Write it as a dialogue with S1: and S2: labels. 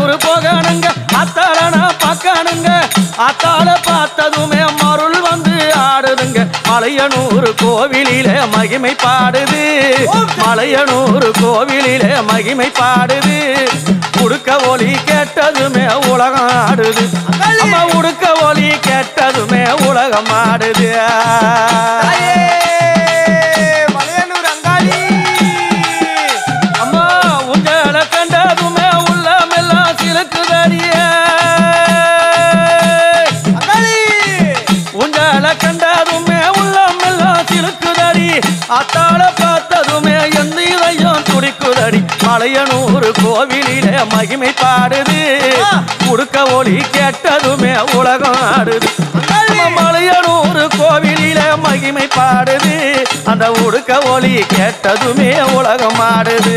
S1: மலையனூர் போகணுங்க அத்தாளனா பார்க்கணுங்க அத்தாள பார்த்ததுமே மருள் வந்து ஆடுதுங்க மலையனூர் கோவிலிலே மகிமை பாடுது மலையனூர் கோவிலிலே மகிமை பாடுது உடுக்க ஒலி கேட்டதுமே உலகம் ஆடுது அம்மா உடுக்க ஒலி கேட்டதுமே உலகம் ஆடுது
S2: மலையனூர் அங்காளி
S1: அம்மா உங்களை கண்டதுமே உள்ளமெல்லாம் சிலுக்குதடிய உங்களை கண்டதுமே உள்ளமெல்லாம் சிலுக்குதடி அத்தாள பார்த்ததுமே எந்த இதயம் துடிக்குதடி மலையனூர் கோவிலிலே மகிமை பாடுது உடுக்க ஒலி கேட்டதுமே உலகம் ஆடுது மலையனூர் கோவிலிலே மகிமை பாடுது அந்த உடுக்க ஒலி கேட்டதுமே உலகம் ஆடுது